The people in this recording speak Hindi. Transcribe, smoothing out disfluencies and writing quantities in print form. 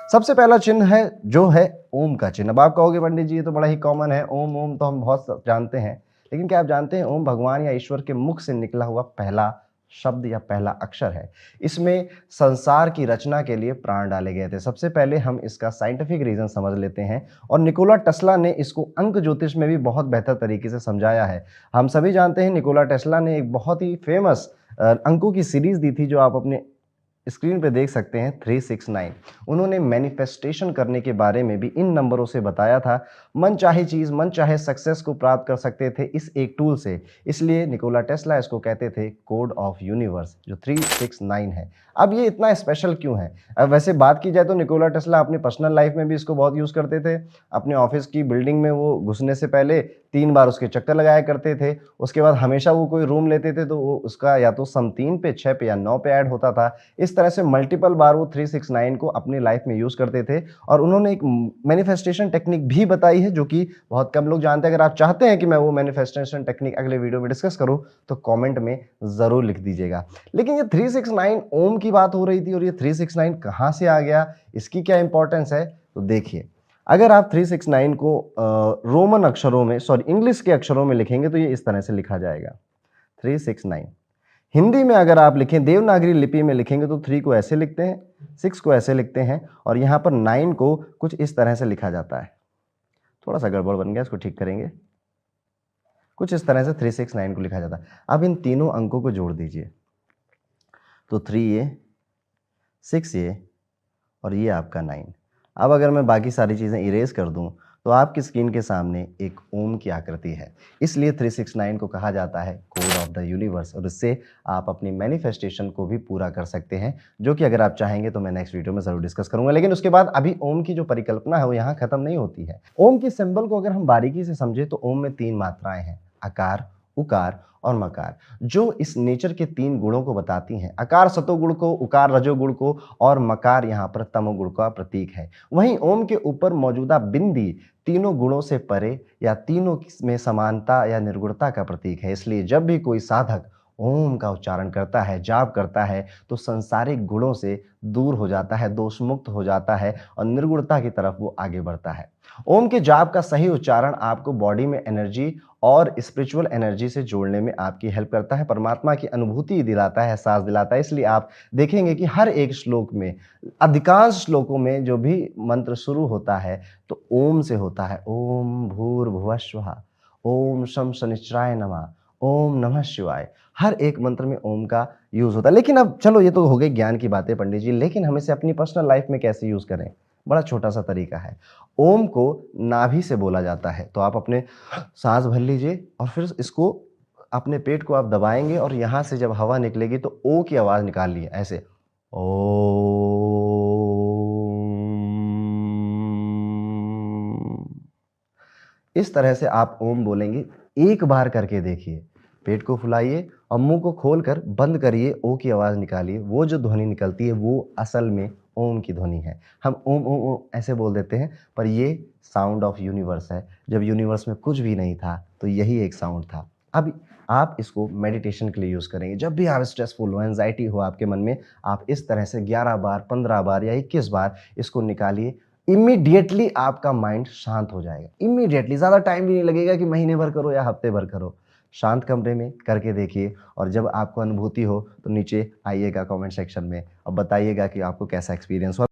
सबसे पहला चिन्ह है जो है ओम का चिन्ह। अब आप कहोगे पंडित जी ये तो बड़ा ही कॉमन है, ओम ओम तो हम बहुत जानते हैं। लेकिन क्या आप जानते हैं ओम भगवान या ईश्वर के मुख से निकला हुआ पहला शब्द या पहला अक्षर है। इसमें संसार की रचना के लिए प्राण डाले गए थे। सबसे पहले हम इसका साइंटिफिक रीज़न समझ लेते हैं और निकोला टेस्ला ने इसको अंक ज्योतिष में भी बहुत बेहतर तरीके से समझाया है। हम सभी जानते हैं निकोला टेस्ला ने एक बहुत ही फेमस अंकों की सीरीज़ दी थी जो आप अपने स्क्रीन पे देख सकते हैं 369। उन्होंने मैनिफेस्टेशन करने के बारे में भी इन नंबरों से बताया था। मन चाहे चीज़, मन चाहे सक्सेस को प्राप्त कर सकते थे इस एक टूल से। इसलिए निकोला टेस्ला इसको कहते थे कोड ऑफ यूनिवर्स जो 369 है। अब ये इतना स्पेशल क्यों है? अब वैसे बात की जाए तो निकोला टेस्ला अपनी पर्सनल लाइफ में भी इसको बहुत यूज़ करते थे। अपने ऑफिस की बिल्डिंग में वो घुसने से पहले 3 बार उसके चक्कर लगाया करते थे। उसके बाद हमेशा वो कोई रूम लेते थे तो वो उसका या तो सम 3 पे, 6 पे या 9 पे ऐड होता था। इस तरह से मल्टीपल बार वो 369 को अपनी लाइफ में यूज़ करते थे और उन्होंने एक मैनिफेस्टेशन टेक्निक भी बताई है जो कि बहुत कम लोग जानते हैं। अगर आप चाहते हैं कि मैं वो मैनिफेस्टेशन टेक्निक अगले वीडियो में डिस्कस करूं तो कमेंट में ज़रूर लिख दीजिएगा। लेकिन ये 369 ओम की बात हो रही थी और ये 369 कहाँ से आ गया, इसकी क्या इंपॉर्टेंस है? तो देखिए, अगर आप 369 को रोमन अक्षरों में इंग्लिश के अक्षरों में लिखेंगे तो ये इस तरह से लिखा जाएगा 369। हिंदी में अगर आप लिखें, देवनागरी लिपि में लिखेंगे तो 3 को ऐसे लिखते हैं, 6 को ऐसे लिखते हैं और यहाँ पर 9 को कुछ इस तरह से लिखा जाता है। थोड़ा सा गड़बड़ बन गया, इसको ठीक करेंगे। कुछ इस तरह से 369 को लिखा जाता है। अब इन तीनों अंकों को जोड़ दीजिए तो 3 ये, 6 ये और ये आपका 9। अब अगर मैं बाकी सारी चीज़ें इरेज कर दूं तो आपकी स्क्रीन के सामने एक ओम की आकृति है। इसलिए 369 को कहा जाता है कोड ऑफ द यूनिवर्स और इससे आप अपनी मैनिफेस्टेशन को भी पूरा कर सकते हैं, जो कि अगर आप चाहेंगे तो मैं नेक्स्ट वीडियो में ज़रूर डिस्कस करूंगा। लेकिन उसके बाद अभी ओम की जो परिकल्पना है वो यहाँ खत्म नहीं होती है। ओम की सिंबल को अगर हम बारीकी से समझे तो ओम में 3 मात्राएं हैं, आकार, उकार और मकार, जो इस नेचर के 3 गुणों को बताती हैं। आकार सतोगुण को, उकार रजोगुण को और मकार यहाँ पर तमोगुण का प्रतीक है। वहीं ओम के ऊपर मौजूदा बिंदी तीनों गुणों से परे या तीनों में समानता या निर्गुणता का प्रतीक है। इसलिए जब भी कोई साधक ओम का उच्चारण करता है, जाप करता है तो सांसारिक गुणों से दूर हो जाता है, दोष मुक्त हो जाता है और निर्गुणता की तरफ वो आगे बढ़ता है। ओम के जाप का सही उच्चारण आपको बॉडी में एनर्जी और स्पिरिचुअल एनर्जी से जोड़ने में आपकी हेल्प करता है, परमात्मा की अनुभूति दिलाता है, एहसास दिलाता है। इसलिए आप देखेंगे कि हर एक श्लोक में, अधिकांश श्लोकों में जो भी मंत्र शुरू होता है तो ओम से होता है। ओम भूर्भुवस्सुः, ओम शं शनिश्चराय नमः, ओम नमः शिवाय। हर एक मंत्र में ओम का यूज होता है। लेकिन अब चलो ये तो हो गई ज्ञान की बातें पंडित जी, लेकिन हम इसे अपनी पर्सनल लाइफ में कैसे यूज करें? बड़ा छोटा सा तरीका है। ओम को नाभि से बोला जाता है, तो आप अपने सांस भर लीजिए और फिर इसको अपने पेट को आप दबाएंगे और यहां से जब हवा निकलेगी तो ओ की आवाज निकाल लिए ऐसे, ओ। इस तरह से आप ओम बोलेंगे। एक बार करके देखिए, पेट को फुलाइए और मुंह को खोलकर बंद करिए, ओ की आवाज़ निकालिए। वो जो ध्वनि निकलती है वो असल में ओम की ध्वनि है। हम ओम ओम ओम ऐसे बोल देते हैं पर ये साउंड ऑफ यूनिवर्स है। जब यूनिवर्स में कुछ भी नहीं था तो यही एक साउंड था। अब आप इसको मेडिटेशन के लिए यूज़ करेंगे। जब भी आप स्ट्रेसफुल हो, एंजाइटी हो आपके मन में, आप इस तरह से 11 बार, 15 बार या 21 बार इसको निकालिए। इमीडिएटली आपका माइंड शांत हो जाएगा। इमीडिएटली, ज़्यादा टाइम भी नहीं लगेगा कि महीने भर करो या हफ्ते भर करो। शांत कमरे में करके देखिए और जब आपको अनुभूति हो तो नीचे आइएगा कमेंट सेक्शन में और बताइएगा कि आपको कैसा एक्सपीरियंस हुआ।